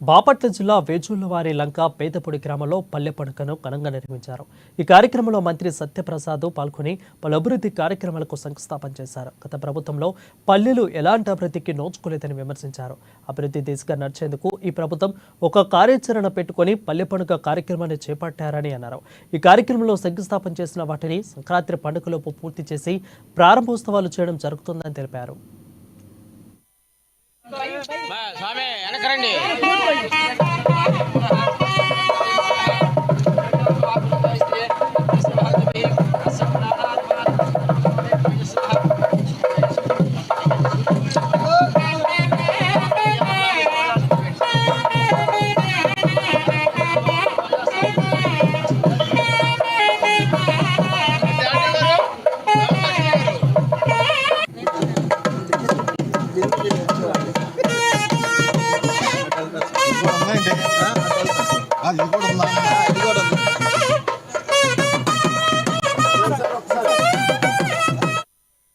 బాపట్ల జిల్లా వేజుళ్లవారి లంక పేదపొడి గ్రామంలో పల్లె పండుగను ఘనంగా నిర్వహించారు. ఈ కార్యక్రమంలో మంత్రి సత్యప్రసాద్ పాల్గొని పలు అభివృద్ధి కార్యక్రమాలకు శంకుస్థాపన చేశారు. గత ప్రభుత్వంలో పల్లెలు ఎలాంటి అభివృద్ధికి నోచుకోలేదని విమర్శించారు. అభివృద్ధి దిశగా నడిచేందుకు ఈ ప్రభుత్వం ఒక కార్యాచరణ పెట్టుకుని పల్లె పండుగ కార్యక్రమాన్ని చేపట్టారని అన్నారు. ఈ కార్యక్రమంలో శంకుస్థాపన చేసిన వాటిని సంక్రాంతి పండుగలోపు పూర్తి చేసి ప్రారంభోత్సవాలు చేయడం జరుగుతుందని తెలిపారు. స్వామి వెనకరండి. అది కూడా